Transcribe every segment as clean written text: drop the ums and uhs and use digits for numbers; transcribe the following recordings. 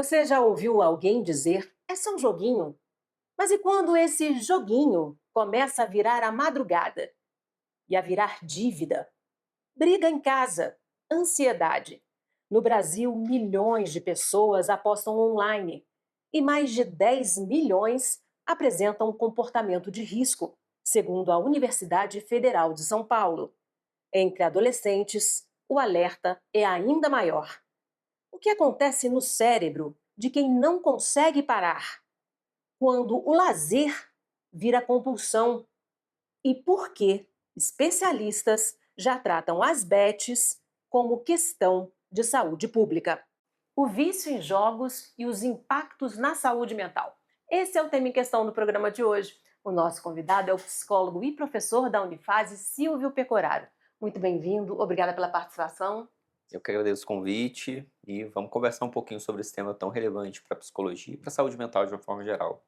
Você já ouviu alguém dizer, é só um joguinho? Mas e quando esse joguinho começa a virar a madrugada e a virar dívida? Briga em casa, ansiedade. No Brasil, milhões de pessoas apostam online e mais de 10 milhões apresentam um comportamento de risco, segundo a Universidade Federal de São Paulo. Entre adolescentes, o alerta é ainda maior. O que acontece no cérebro de quem não consegue parar quando o lazer vira compulsão? E por que especialistas já tratam as bets como questão de saúde pública? O vício em jogos e os impactos na saúde mental. Esse é o tema em questão do programa de hoje. O nosso convidado é o psicólogo e professor da Unifase, Silvio Pecoraro. Muito bem-vindo, obrigada pela participação. Eu que agradeço o convite e vamos conversar um pouquinho sobre esse tema tão relevante para a psicologia e para a saúde mental de uma forma geral.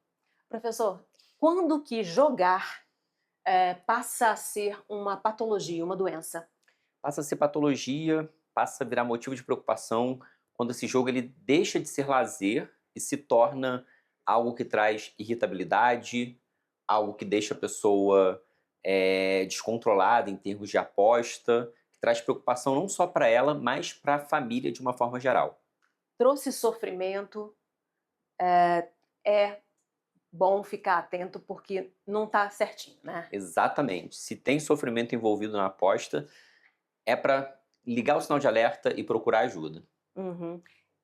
Professor, quando que jogar passa a ser uma patologia, uma doença? Passa a ser patologia, passa a virar motivo de preocupação quando esse jogo ele deixa de ser lazer e se torna algo que traz irritabilidade, algo que deixa a pessoa descontrolada em termos de aposta, que traz preocupação não só para ela, mas para a família de uma forma geral. Trouxe sofrimento, é bom ficar atento porque não está certinho, né? Exatamente. Se tem sofrimento envolvido na aposta, é para ligar o sinal de alerta e procurar ajuda. Uhum.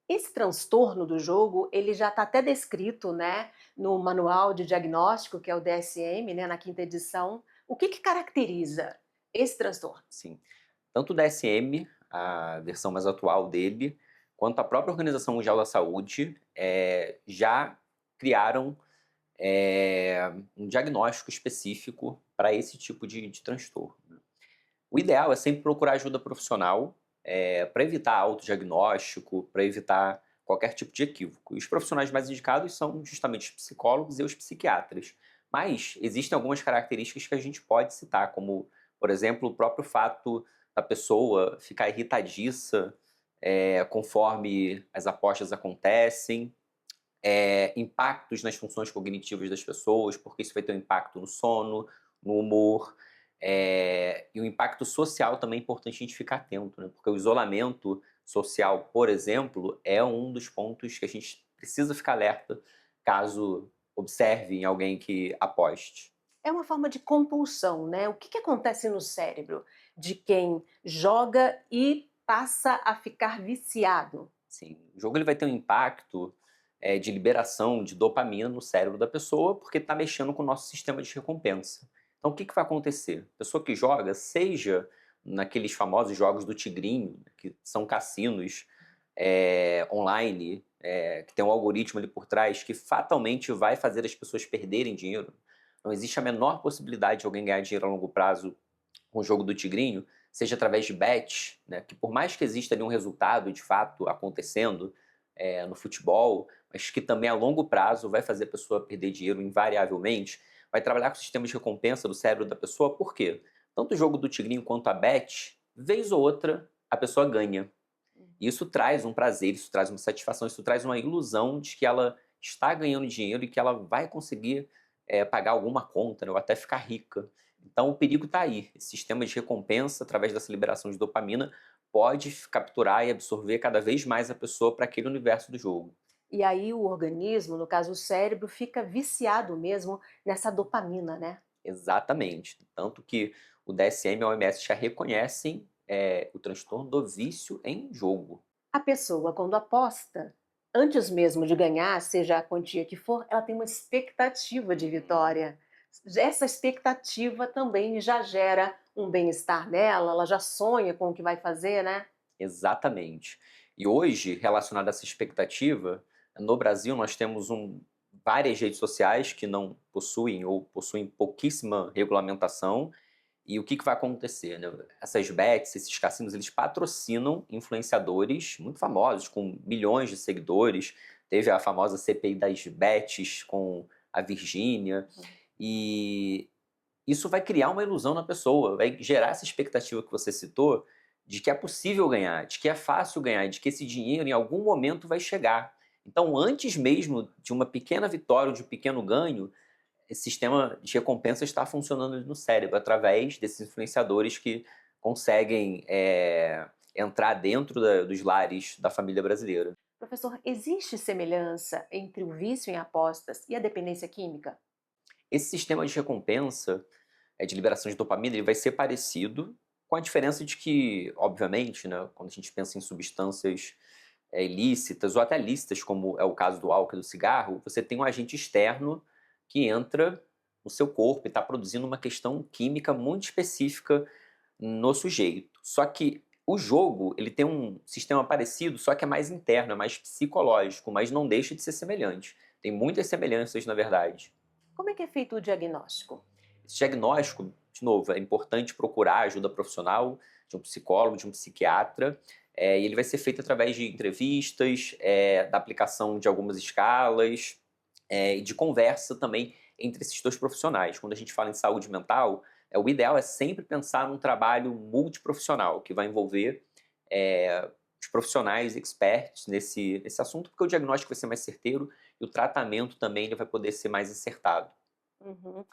Esse transtorno do jogo, ele já está até descrito, né, no manual de diagnóstico, que é o DSM, né, na quinta edição. O que que caracteriza esse transtorno? Sim. Tanto o DSM, a versão mais atual dele, quanto a própria Organização Mundial da Saúde já criaram um diagnóstico específico para esse tipo de transtorno, né? O ideal é sempre procurar ajuda profissional para evitar autodiagnóstico, para evitar qualquer tipo de equívoco. E os profissionais mais indicados são justamente os psicólogos e os psiquiatras. Mas existem algumas características que a gente pode citar, como, por exemplo, o próprio fato da pessoa ficar irritadiça conforme as apostas acontecem, impactos nas funções cognitivas das pessoas, porque isso vai ter um impacto no sono, no humor, e o impacto social também é importante a gente ficar atento, né? Porque o isolamento social, por exemplo, é um dos pontos que a gente precisa ficar alerta caso observe em alguém que aposte. É uma forma de compulsão, né? O que que acontece no cérebro de quem joga e passa a ficar viciado? Sim, o jogo ele vai ter um impacto de liberação de dopamina no cérebro da pessoa, porque está mexendo com o nosso sistema de recompensa. Então, o que, que vai acontecer? A pessoa que joga, seja naqueles famosos jogos do Tigrinho, que são cassinos online, que tem um algoritmo ali por trás que fatalmente vai fazer as pessoas perderem dinheiro. Não existe a menor possibilidade de alguém ganhar dinheiro a longo prazo com o jogo do Tigrinho, seja através de bets, né, que por mais que exista ali um resultado de fato acontecendo no futebol, mas que também a longo prazo vai fazer a pessoa perder dinheiro invariavelmente, vai trabalhar com o sistema de recompensa do cérebro da pessoa, por quê? Tanto o jogo do Tigrinho quanto a bet, vez ou outra, a pessoa ganha. E isso traz um prazer, isso traz uma satisfação, isso traz uma ilusão de que ela está ganhando dinheiro e que ela vai conseguir pagar alguma conta, né, ou até ficar rica. Então o perigo está aí. Esse sistema de recompensa, através dessa liberação de dopamina, pode capturar e absorver cada vez mais a pessoa para aquele universo do jogo. E aí o organismo, no caso o cérebro, fica viciado mesmo nessa dopamina, né? Exatamente. Tanto que o DSM e a OMS já reconhecem o transtorno do vício em jogo. A pessoa, quando aposta, antes mesmo de ganhar, seja a quantia que for, ela tem uma expectativa de vitória. Essa expectativa também já gera um bem-estar nela, ela já sonha com o que vai fazer, né? Exatamente. E hoje, relacionado a essa expectativa, no Brasil nós temos várias redes sociais que não possuem ou possuem pouquíssima regulamentação. E o que, que vai acontecer, né? Essas bets, esses cassinos, eles patrocinam influenciadores muito famosos, com milhões de seguidores. Teve a famosa CPI das bets com a Virgínia. E isso vai criar uma ilusão na pessoa, vai gerar essa expectativa que você citou de que é possível ganhar, de que é fácil ganhar, de que esse dinheiro em algum momento vai chegar. Então, antes mesmo de uma pequena vitória ou de um pequeno ganho, esse sistema de recompensa está funcionando no cérebro através desses influenciadores que conseguem entrar dentro dos lares da família brasileira. Professor, existe semelhança entre o vício em apostas e a dependência química? Esse sistema de recompensa, de liberação de dopamina, ele vai ser parecido, com a diferença de que, obviamente, né, quando a gente pensa em substâncias ilícitas ou até lícitas, como é o caso do álcool e do cigarro, você tem um agente externo que entra no seu corpo e está produzindo uma questão química muito específica no sujeito. Só que o jogo, ele tem um sistema parecido, só que é mais interno, é mais psicológico, mas não deixa de ser semelhante. Tem muitas semelhanças, na verdade. Como é que é feito o diagnóstico? Esse diagnóstico, de novo, é importante procurar ajuda profissional de um psicólogo, de um psiquiatra, e ele vai ser feito através de entrevistas, da aplicação de algumas escalas, e de conversa também entre esses dois profissionais. Quando a gente fala em saúde mental, o ideal é sempre pensar num trabalho multiprofissional, que vai envolver os profissionais experts nesse assunto, porque o diagnóstico vai ser mais certeiro e o tratamento também ele vai poder ser mais acertado. Uhum.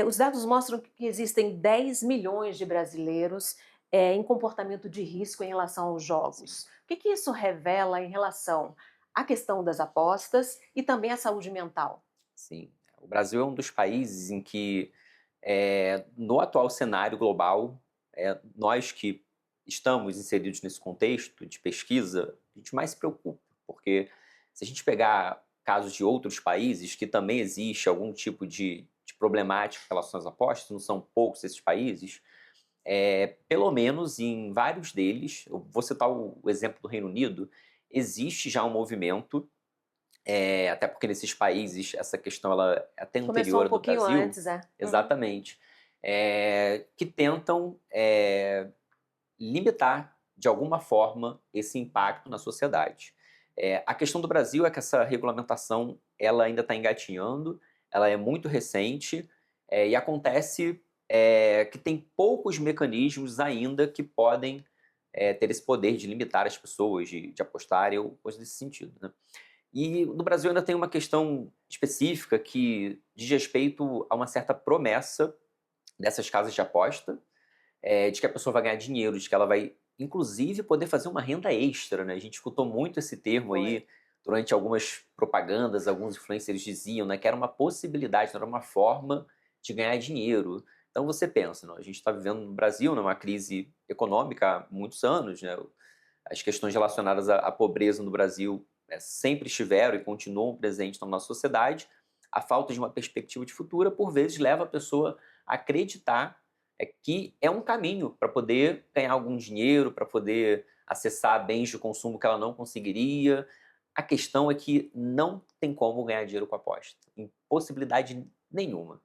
Os dados mostram que existem 10 milhões de brasileiros em comportamento de risco em relação aos Sim. jogos. O que que isso revela em relação à questão das apostas e também à saúde mental? Sim. O Brasil é um dos países em que, no atual cenário global, nós que estamos inseridos nesse contexto de pesquisa, a gente mais se preocupa, porque se a gente pegar casos de outros países que também existe algum tipo de problemática em relação às apostas, não são poucos esses países, pelo menos em vários deles, eu vou citar o exemplo do Reino Unido, existe já um movimento até porque nesses países essa questão ela é até Começou anterior um à do pouquinho Brasil, antes, é. Uhum. exatamente, que tentam limitar de alguma forma esse impacto na sociedade. A questão do Brasil é que essa regulamentação ela ainda está engatinhando, ela é muito recente e acontece que tem poucos mecanismos ainda que podem ter esse poder de limitar as pessoas de apostarem ou coisa desse sentido, né? E no Brasil ainda tem uma questão específica que diz respeito a uma certa promessa dessas casas de aposta, de que a pessoa vai ganhar dinheiro, de que ela vai, inclusive, poder fazer uma renda extra, né? A gente escutou muito esse termo Foi. aí durante algumas propagandas, alguns influencers diziam, né, que era uma possibilidade, não era uma forma de ganhar dinheiro. Então você pensa, né, a gente está vivendo no Brasil numa crise econômica há muitos anos, né? As questões relacionadas à pobreza no Brasil sempre estiveram e continuam presentes na nossa sociedade. A falta de uma perspectiva de futuro, por vezes, leva a pessoa a acreditar que é um caminho para poder ganhar algum dinheiro, para poder acessar bens de consumo que ela não conseguiria. A questão é que não tem como ganhar dinheiro com aposta. Impossibilidade nenhuma.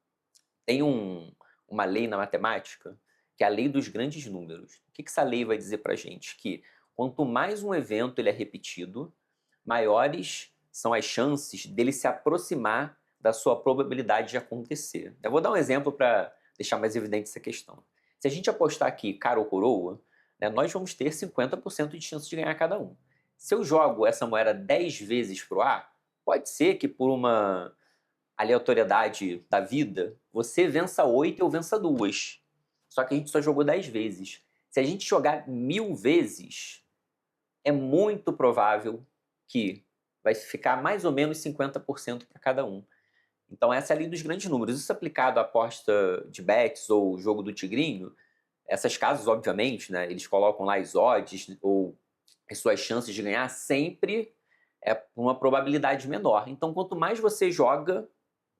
Tem uma lei na matemática, que é a lei dos grandes números. O que essa lei vai dizer para a gente? Que quanto mais um evento ele é repetido, maiores são as chances dele se aproximar da sua probabilidade de acontecer. Eu vou dar um exemplo para deixar mais evidente essa questão. Se a gente apostar aqui cara ou coroa, né, nós vamos ter 50% de chance de ganhar cada um. Se eu jogo essa moeda 10 vezes pro ar, pode ser que por uma aleatoriedade da vida, você vença 8 ou vença duas. Só que a gente só jogou 10 vezes. Se a gente jogar 1000 vezes, é muito provável que vai ficar mais ou menos 50% para cada um. Então essa é a lei dos grandes números. Isso aplicado à aposta de bets ou jogo do tigrinho, essas casas, obviamente, né, eles colocam lá as odds ou as suas chances de ganhar sempre uma probabilidade menor. Então quanto mais você joga,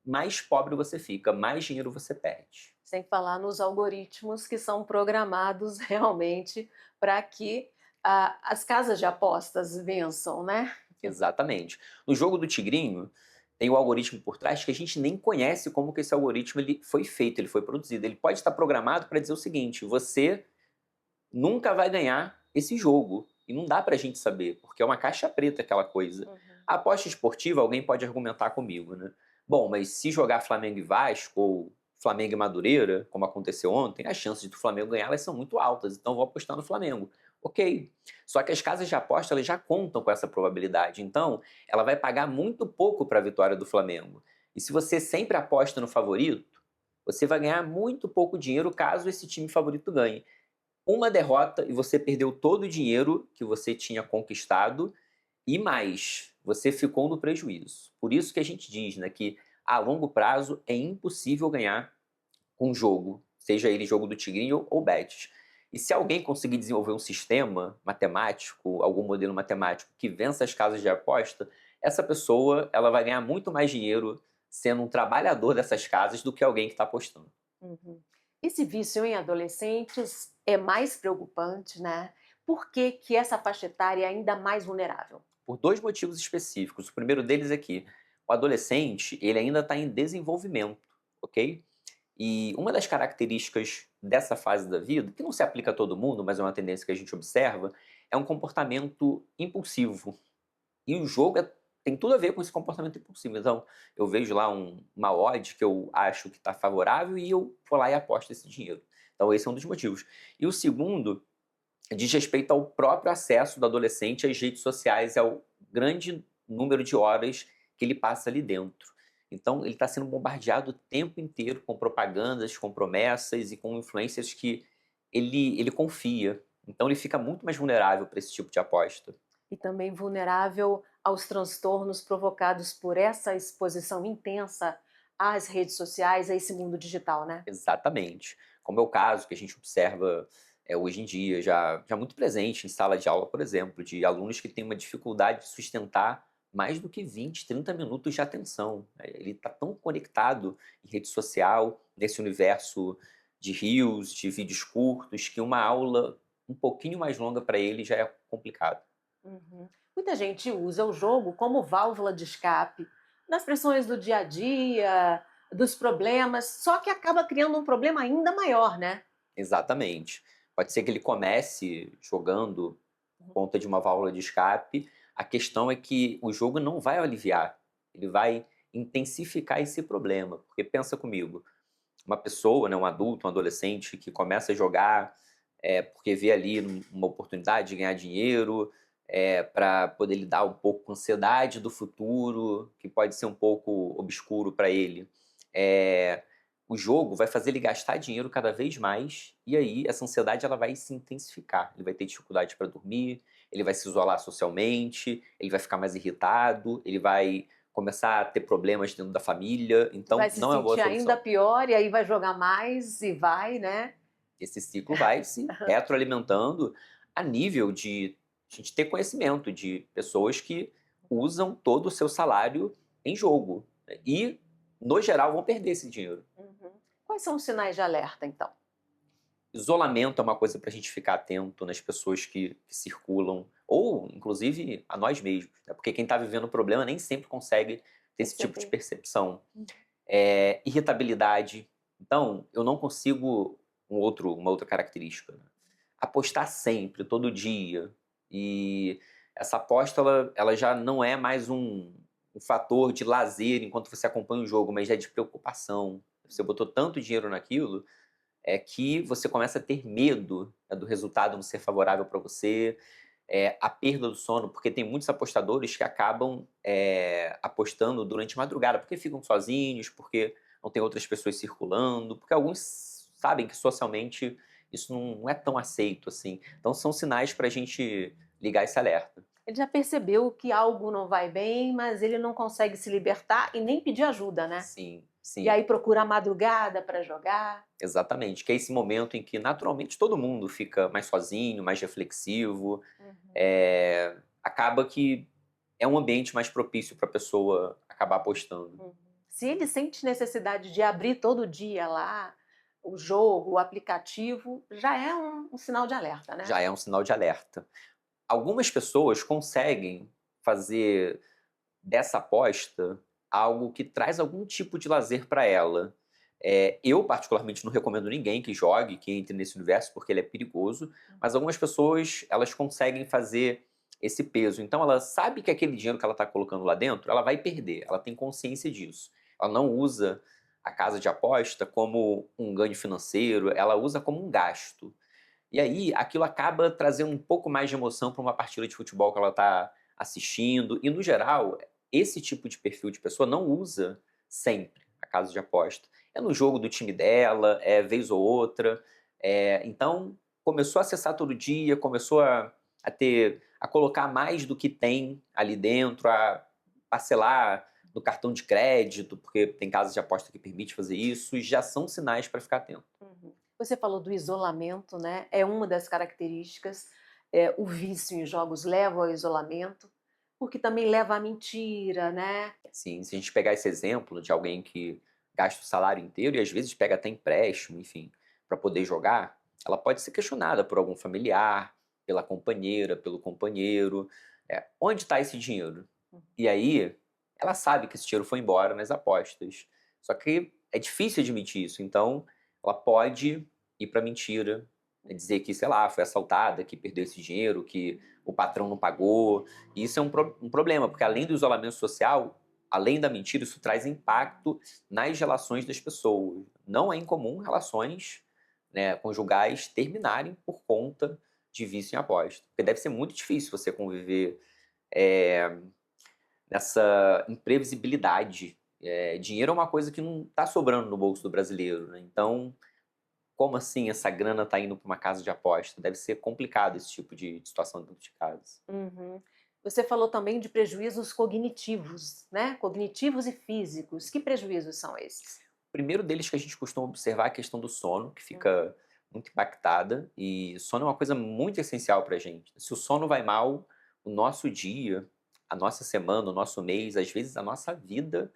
mais pobre você fica, mais dinheiro você perde. Sem falar nos algoritmos que são programados realmente para que as casas de apostas vençam, né? Exatamente. No jogo do tigrinho, tem o algoritmo por trás que a gente nem conhece como que esse algoritmo ele foi feito, ele foi produzido. Ele pode estar programado para dizer o seguinte: você nunca vai ganhar esse jogo. E não dá pra gente saber, porque é uma caixa preta aquela coisa. Uhum. A aposta esportiva, alguém pode argumentar comigo, né? Bom, mas se jogar Flamengo e Vasco, ou Flamengo e Madureira, como aconteceu ontem, as chances do Flamengo ganhar elas são muito altas, então eu vou apostar no Flamengo. Ok. Só que as casas de aposta elas já contam com essa probabilidade. Então, ela vai pagar muito pouco para a vitória do Flamengo. E se você sempre aposta no favorito, você vai ganhar muito pouco dinheiro caso esse time favorito ganhe. Uma derrota e você perdeu todo o dinheiro que você tinha conquistado e mais, você ficou no prejuízo. Por isso que a gente diz, né, que a longo prazo é impossível ganhar um jogo, seja ele jogo do Tigrinho ou bets. E se alguém conseguir desenvolver um sistema matemático, algum modelo matemático que vença as casas de aposta, essa pessoa ela vai ganhar muito mais dinheiro sendo um trabalhador dessas casas do que alguém que está apostando. Uhum. Esse vício em adolescentes é mais preocupante, né? Por que que essa faixa etária é ainda mais vulnerável? Por dois motivos específicos. O primeiro deles é que o adolescente ele ainda está em desenvolvimento, ok? E uma das características dessa fase da vida, que não se aplica a todo mundo, mas é uma tendência que a gente observa, é um comportamento impulsivo. E o jogo tem tudo a ver com esse comportamento impulsivo. Então, eu vejo lá uma odd que eu acho que está favorável e eu vou lá e aposto esse dinheiro. Então, esse é um dos motivos. E o segundo diz respeito ao próprio acesso do adolescente às redes sociais, ao grande número de horas que ele passa ali dentro. Então, ele está sendo bombardeado o tempo inteiro com propagandas, com promessas e com influências que ele confia. Então, ele fica muito mais vulnerável para esse tipo de aposta. E também vulnerável aos transtornos provocados por essa exposição intensa às redes sociais, a esse mundo digital, né? Exatamente. Como é o caso que a gente observa hoje em dia, já muito presente em sala de aula, por exemplo, de alunos que têm uma dificuldade de sustentar mais do que 20, 30 minutos de atenção. Ele está tão conectado em rede social, nesse universo de reels, de vídeos curtos, que uma aula um pouquinho mais longa para ele já é complicado. Uhum. Muita gente usa o jogo como válvula de escape das pressões do dia a dia, dos problemas, só que acaba criando um problema ainda maior, né? Exatamente. Pode ser que ele comece jogando por conta de uma válvula de escape. A questão é que o jogo não vai aliviar, ele vai intensificar esse problema. Porque pensa comigo, uma pessoa, né, um adulto, um adolescente que começa a jogar porque vê ali uma oportunidade de ganhar dinheiro, para poder lidar um pouco com a ansiedade do futuro, que pode ser um pouco obscuro para ele. É, o jogo vai fazer ele gastar dinheiro cada vez mais, e aí essa ansiedade ela vai se intensificar. Ele vai ter dificuldade para dormir, ele vai se isolar socialmente, ele vai ficar mais irritado, ele vai começar a ter problemas dentro da família, Vai então se não é uma boa sentir ainda solução. pior e aí vai jogar mais e vai, né? Esse ciclo vai se retroalimentando a nível de a gente ter conhecimento de pessoas que usam todo o seu salário em jogo, né, e, no geral, vão perder esse dinheiro. Uhum. Quais são os sinais de alerta, então? Isolamento é uma coisa para a gente ficar atento nas pessoas que circulam, ou inclusive a nós mesmos, né? Porque quem está vivendo o problema nem sempre consegue ter esse tipo de Perceber. percepção. Irritabilidade. Então, eu não consigo uma outra característica, né? Apostar sempre, todo dia. E essa aposta, ela já não é mais um fator de lazer enquanto você acompanha o jogo, mas já é de preocupação. Você botou tanto dinheiro naquilo, é que você começa a ter medo, né, do resultado não ser favorável para você, a perda do sono, porque tem muitos apostadores que acabam apostando durante a madrugada, porque ficam sozinhos, porque não tem outras pessoas circulando, porque alguns sabem que socialmente isso não é tão aceito assim. Então são sinais para a gente ligar esse alerta. Ele já percebeu que algo não vai bem, mas ele não consegue se libertar e nem pedir ajuda, né? Sim, E sim, aí procura a madrugada para jogar. exatamente. Que é esse momento em que naturalmente todo mundo fica mais sozinho, mais reflexivo, Uhum. acaba que é um ambiente mais propício para a pessoa acabar apostando. Uhum. Se ele sente necessidade de abrir todo dia lá o jogo, o aplicativo, já é um sinal de alerta, né? Já é um sinal de alerta. Algumas pessoas conseguem fazer dessa aposta algo que traz algum tipo de lazer para ela. Eu, particularmente, não recomendo ninguém que jogue, que entre nesse universo, porque ele é perigoso, mas algumas pessoas, elas conseguem fazer esse peso. Então, ela sabe que aquele dinheiro que ela está colocando lá dentro, ela vai perder, ela tem consciência disso. Ela não usa a casa de aposta como um ganho financeiro, ela usa como um gasto. E aí, aquilo acaba trazendo um pouco mais de emoção para uma partida de futebol que ela está assistindo. E, no geral, esse tipo de perfil de pessoa não usa sempre a casa de aposta. É no jogo do time dela, é vez ou outra. Então, começou a acessar todo dia, começou a colocar mais do que tem ali dentro, a parcelar no cartão de crédito, porque tem casas de aposta que permite fazer isso, e já são sinais para ficar atento. Uhum. Você falou do isolamento, né? É uma das características. O vício em jogos leva ao isolamento, porque também leva à mentira, né? Assim, se a gente pegar esse exemplo de alguém que gasta o salário inteiro e às vezes pega até empréstimo, enfim, para poder jogar, ela pode ser questionada por algum familiar, pela companheira, pelo companheiro. Onde está esse dinheiro? E aí, ela sabe que esse dinheiro foi embora nas apostas. Só que é difícil admitir isso. Então, ela pode ir para mentira, dizer que, sei lá, foi assaltada, que perdeu esse dinheiro, que o patrão não pagou. E isso é um problema, porque além do isolamento social, além da mentira, isso traz impacto nas relações das pessoas. Não é incomum relações, né, conjugais terminarem por conta de vício em aposta. Porque deve ser muito difícil você conviver é, nessa imprevisibilidade. Dinheiro é uma coisa que não está sobrando no bolso do brasileiro, né? Então, como assim essa grana está indo para uma casa de aposta? Deve ser complicado esse tipo de situação dentro de casa. Uhum. Você falou também de prejuízos cognitivos, né? Cognitivos e físicos. Que prejuízos são esses? O primeiro deles que a gente costuma observar é a questão do sono, que Hum. fica muito impactada, e sono é uma coisa muito essencial para a gente. Se o sono vai mal, o nosso dia, a nossa semana, o nosso mês, às vezes a nossa vida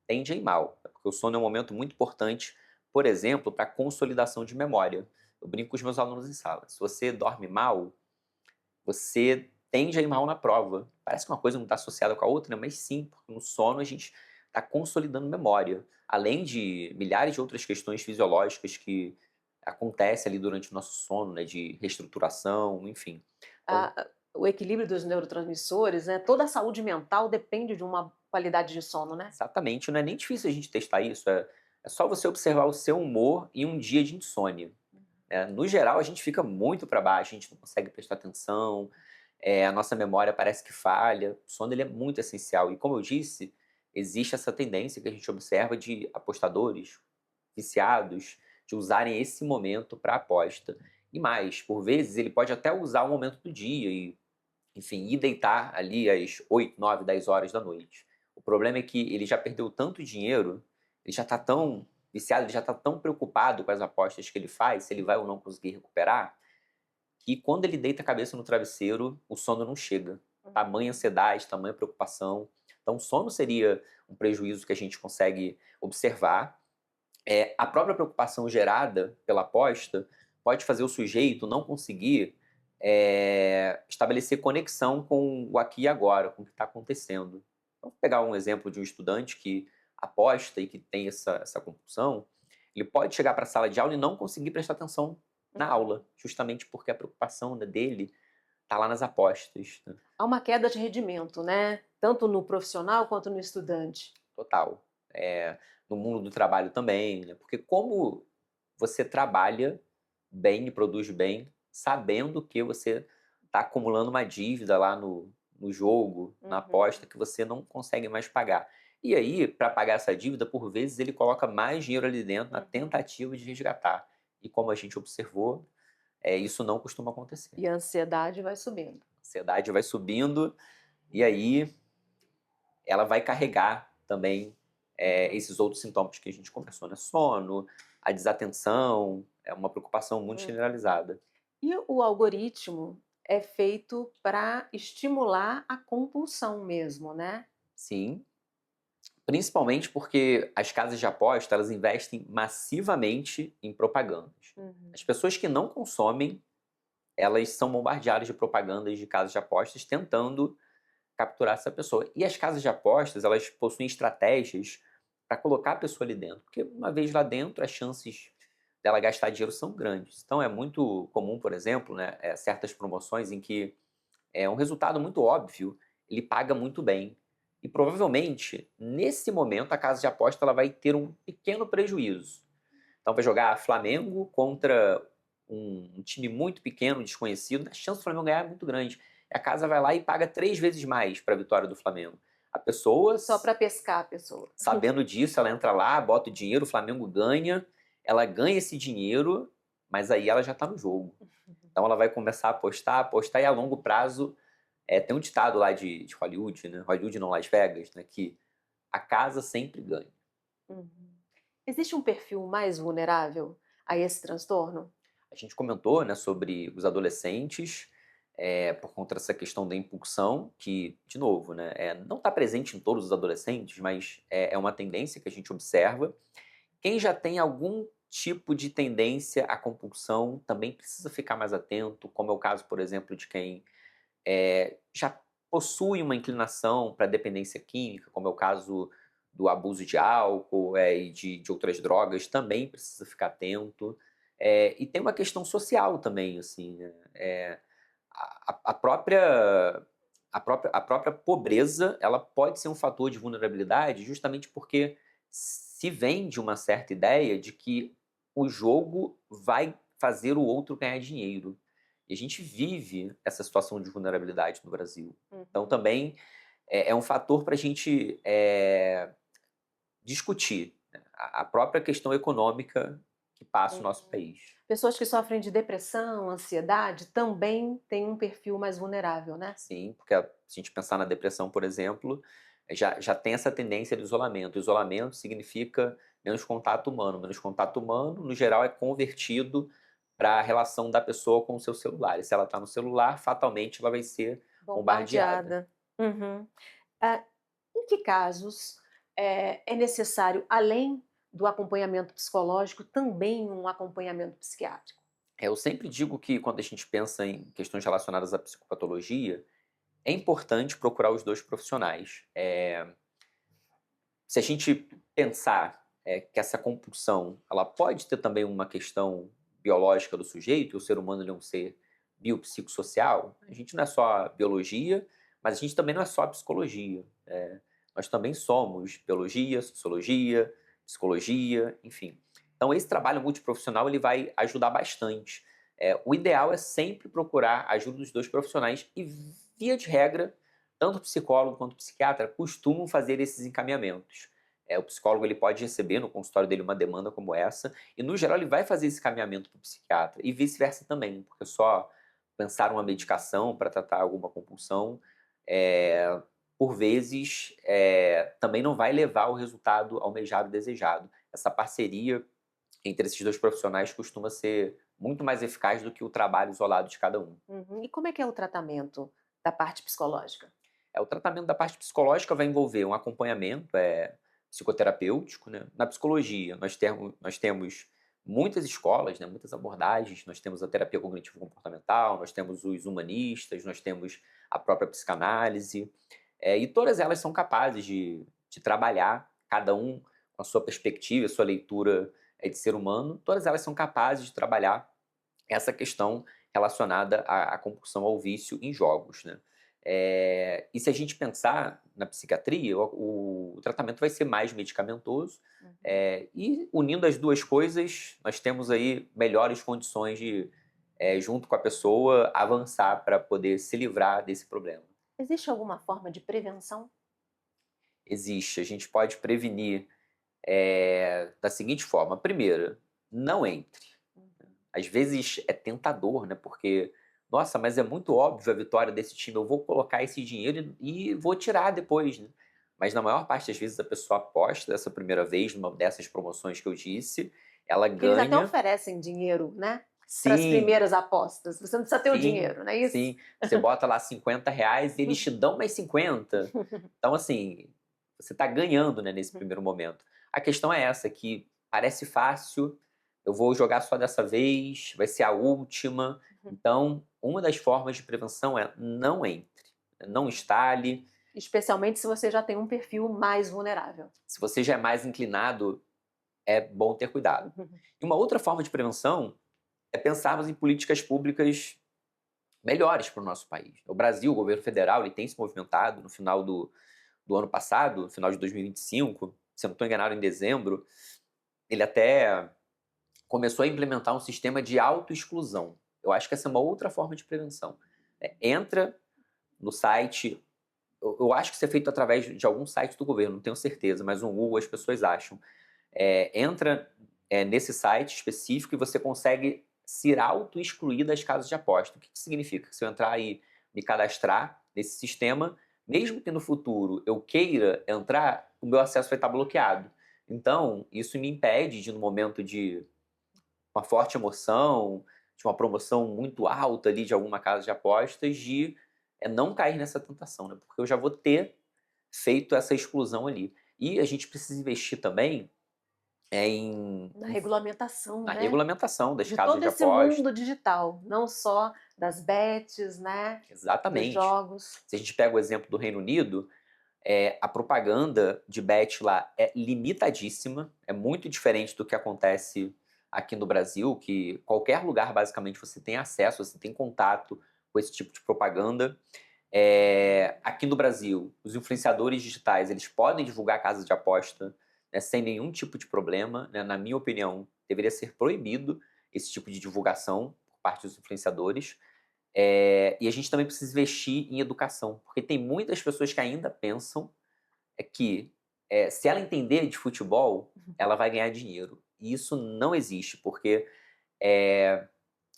tende a ir mal, porque o sono é um momento muito importante, por exemplo, para a consolidação de memória. Eu brinco com os meus alunos em sala. Se você dorme mal, você tende a ir mal na prova. Parece que uma coisa não está associada com a outra, né? Mas sim, porque no sono a gente está consolidando memória. Além de milhares de outras questões fisiológicas que acontecem ali durante o nosso sono, né? De reestruturação, enfim. Então, O equilíbrio dos neurotransmissores, né? Toda a saúde mental depende de uma qualidade de sono, né? exatamente, não é nem difícil a gente testar isso. É só você observar o seu humor em um dia de insônia. No geral, a gente fica muito para baixo, a gente não consegue prestar atenção, a nossa memória parece que falha. O sono ele é muito essencial. E como eu disse, existe essa tendência que a gente observa de apostadores viciados de usarem esse momento para aposta. E mais, por vezes ele pode até usar o momento do dia e, enfim, ir deitar ali às 8, 9, 10 horas da noite. O problema é que ele já perdeu tanto dinheiro, ele já está tão viciado, ele já está tão preocupado com as apostas que ele faz, se ele vai ou não conseguir recuperar, que quando ele deita a cabeça no travesseiro, o sono não chega. Tamanha ansiedade, tamanha preocupação. Então, o sono seria um prejuízo que a gente consegue observar. A própria preocupação gerada pela aposta pode fazer o sujeito não conseguir estabelecer conexão com o aqui e agora, com o que está acontecendo. Então, vou pegar um exemplo de um estudante que aposta e que tem essa compulsão, ele pode chegar para a sala de aula e não conseguir prestar atenção na aula, justamente porque a preocupação, né, dele está lá nas apostas, né? Há uma queda de rendimento, né? Tanto no profissional quanto no estudante. Total. No mundo do trabalho também, né? Porque como você trabalha bem e produz bem, sabendo que você está acumulando uma dívida lá no jogo, na aposta, que você não consegue mais pagar. E aí, para pagar essa dívida, por vezes ele coloca mais dinheiro ali dentro na tentativa de resgatar. E como a gente observou, isso não costuma acontecer. E a ansiedade vai subindo. A ansiedade vai subindo e aí ela vai carregar também esses outros sintomas que a gente conversou, né? Sono, a desatenção, é uma preocupação muito generalizada. E o algoritmo é feito para estimular a compulsão mesmo, né? Sim, principalmente porque as casas de aposta, elas investem massivamente em propagandas. As pessoas que não consomem, elas são bombardeadas de propagandas de casas de apostas tentando capturar essa pessoa. E as casas de apostas, elas possuem estratégias para colocar a pessoa ali dentro, porque uma vez lá dentro, as chances dela gastar dinheiro são grandes. Então é muito comum, por exemplo, né, certas promoções em que um resultado muito óbvio, ele paga muito bem. E provavelmente, nesse momento, a casa de aposta ela vai ter um pequeno prejuízo. Então vai jogar Flamengo contra um time muito pequeno, desconhecido, a chance do Flamengo ganhar é muito grande. E a casa vai lá e paga 3 vezes mais para a vitória do Flamengo. A pessoa, Só para pescar a pessoa. sabendo disso, ela entra lá, bota o dinheiro, o Flamengo ganha, ela ganha esse dinheiro, mas aí ela já está no jogo. Então ela vai começar a apostar, apostar, e a longo prazo, tem um ditado lá de Hollywood, né? Hollywood não, Las Vegas, né? Que a casa sempre ganha. Uhum. Existe um perfil mais vulnerável a esse transtorno? A gente comentou, né, sobre os adolescentes, por conta dessa questão da impulsão, que, de novo, né, não está presente em todos os adolescentes, mas é uma tendência que a gente observa. Quem já tem algum tipo de tendência à compulsão também precisa ficar mais atento, como é o caso, por exemplo, de quem já possui uma inclinação para dependência química, como é o caso do abuso de álcool e de outras drogas, também precisa ficar atento. E tem uma questão social também, assim, né? A própria a própria pobreza, ela pode ser um fator de vulnerabilidade, justamente porque se vende uma certa ideia de que o jogo vai fazer o outro ganhar dinheiro. E a gente vive essa situação de vulnerabilidade no Brasil. Então Uhum. também é um fator para a gente discutir, né, a própria questão econômica que passa o nosso Uhum. país. Pessoas que sofrem de depressão, ansiedade, também têm um perfil mais vulnerável, né? Sim, porque se a gente pensar na depressão, por exemplo, já tem essa tendência do isolamento. O isolamento significa menos contato humano. Menos contato humano, no geral, é convertido para a relação da pessoa com o seu celular. E se ela está no celular, fatalmente ela vai ser bombardeada. Bombardeada. Uhum. Ah, em que casos é necessário, além do acompanhamento psicológico, também um acompanhamento psiquiátrico? Eu sempre digo que quando a gente pensa em questões relacionadas à psicopatologia, é importante procurar os dois profissionais. Se a gente pensar que essa compulsão ela pode ter também uma questão biológica do sujeito, e o ser humano ele é um ser biopsicossocial, a gente não é só biologia, mas a gente também não é só psicologia. Nós também somos biologia, sociologia, psicologia, enfim. Então esse trabalho multiprofissional ele vai ajudar bastante. O ideal é sempre procurar a ajuda dos dois profissionais e, via de regra, tanto o psicólogo quanto o psiquiatra costumam fazer esses encaminhamentos. O psicólogo ele pode receber no consultório dele uma demanda como essa, e no geral ele vai fazer esse encaminhamento para o psiquiatra, e vice-versa também, porque só pensar uma medicação para tratar alguma compulsão, por vezes, também não vai levar ao resultado almejado e desejado. Essa parceria entre esses dois profissionais costuma ser muito mais eficaz do que o trabalho isolado de cada um. Uhum. E como é que é o tratamento da parte psicológica? O tratamento da parte psicológica vai envolver um acompanhamento psicoterapêutico, né? Na psicologia, nós temos muitas escolas, né? Muitas abordagens. Nós temos a terapia cognitivo-comportamental, nós temos os humanistas, nós temos a própria psicanálise. E todas elas são capazes de trabalhar, cada um com a sua perspectiva, a sua leitura de ser humano, todas elas são capazes de trabalhar essa questão relacionada à compulsão ao vício em jogos, né? E se a gente pensar na psiquiatria, o tratamento vai ser mais medicamentoso, Uhum. e unindo as duas coisas, nós temos aí melhores condições de, junto com a pessoa, avançar para poder se livrar desse problema. Existe alguma forma de prevenção? Existe, a gente pode prevenir da seguinte forma: primeira, não entre. Uhum. Às vezes é tentador, né? Porque, nossa, mas é muito óbvio a vitória desse time, eu vou colocar esse dinheiro e vou tirar depois, né? Mas na maior parte das vezes a pessoa aposta essa primeira vez, numa dessas promoções que eu disse, ela Porque eles até ganha. oferecem dinheiro, né, para as Sim, primeiras apostas. Você não precisa ter o sim, dinheiro, não é isso? sim. Você bota lá R$ 50 e eles te dão mais 50. Então, assim, você está ganhando, né, nesse primeiro momento. A questão é essa, que parece fácil, eu vou jogar só dessa vez, vai ser a última. Então, uma das formas de prevenção é não entre, não instale. Especialmente se você já tem um perfil mais vulnerável. Se você já é mais inclinado, é bom ter cuidado. E uma outra forma de prevenção é pensarmos em políticas públicas melhores para o nosso país. O Brasil, o governo federal, ele tem se movimentado no final do ano passado, no final de 2025, se eu não estou enganado, em dezembro, ele até começou a implementar um sistema de autoexclusão. Eu acho que essa é uma outra forma de prevenção. Entra no site, eu acho que isso é feito através de algum site do governo, não tenho certeza, mas no Google as pessoas acham. Entra nesse site específico e você consegue se auto-excluir das casas de aposta. O que isso significa? Que se eu entrar e me cadastrar nesse sistema, mesmo que no futuro eu queira entrar, o meu acesso vai estar bloqueado. Então, isso me impede de, no momento de uma forte emoção, de uma promoção muito alta ali de alguma casa de apostas, de não cair nessa tentação, né? Porque eu já vou ter feito essa exclusão ali. E a gente precisa investir também Na regulamentação, na né? regulamentação das De casas todo de esse aposta. mundo digital, não só das bets, né? Dos Exatamente. jogos. Se a gente pega o exemplo do Reino Unido, a propaganda de bet lá é limitadíssima, é muito diferente do que acontece aqui no Brasil, que qualquer lugar basicamente você tem acesso, você tem contato com esse tipo de propaganda. Aqui no Brasil, os influenciadores digitais eles podem divulgar casas de aposta, né, sem nenhum tipo de problema. Né? Na minha opinião, deveria ser proibido esse tipo de divulgação por parte dos influenciadores. E a gente também precisa investir em educação, porque tem muitas pessoas que ainda pensam que se ela entender de futebol, ela vai ganhar dinheiro. E isso não existe, porque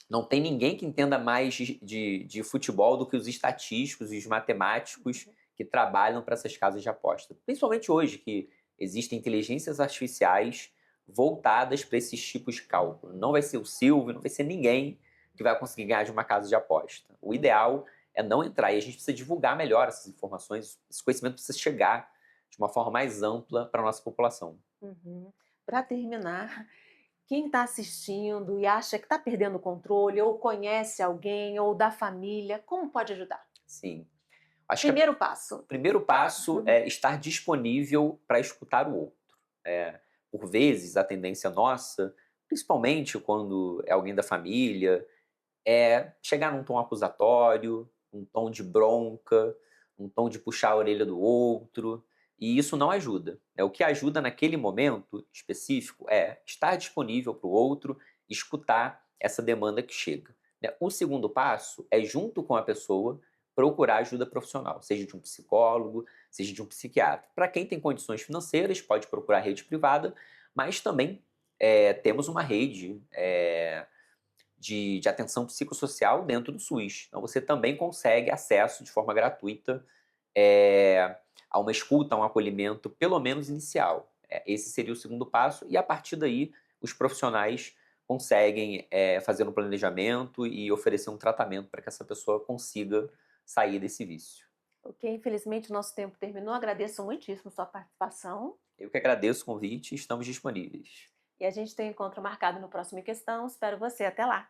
não tem ninguém que entenda mais de futebol do que os estatísticos e os matemáticos que trabalham para essas casas de aposta. Principalmente hoje, que existem inteligências artificiais voltadas para esses tipos de cálculo. Não vai ser o Silvio, não vai ser ninguém que vai conseguir ganhar de uma casa de aposta. O ideal é não entrar e a gente precisa divulgar melhor essas informações, esse conhecimento precisa chegar de uma forma mais ampla para a nossa população. Para terminar, quem está assistindo e acha que está perdendo o controle, ou conhece alguém, ou da família, como pode ajudar? Sim. Acho que Primeiro passo. o primeiro passo é estar disponível para escutar o outro. Por vezes, a tendência nossa, principalmente quando é alguém da família, é chegar num tom acusatório, um tom de bronca, um tom de puxar a orelha do outro, e isso não ajuda. O que ajuda naquele momento específico é estar disponível para o outro, escutar essa demanda que chega. O segundo passo é, junto com a pessoa, procurar ajuda profissional, seja de um psicólogo, seja de um psiquiatra. Para quem tem condições financeiras, pode procurar rede privada, mas também temos uma rede de atenção psicossocial dentro do SUS. Então você também consegue acesso de forma gratuita a uma escuta, a um acolhimento, pelo menos inicial. Esse seria o segundo passo, e a partir daí os profissionais conseguem fazer um planejamento e oferecer um tratamento para que essa pessoa consiga sair desse vício. Ok, infelizmente o nosso tempo terminou. Agradeço muitíssimo sua participação. Eu que agradeço o convite e estamos disponíveis. E a gente tem um encontro marcado no próximo Em Questão. Espero você. Até lá!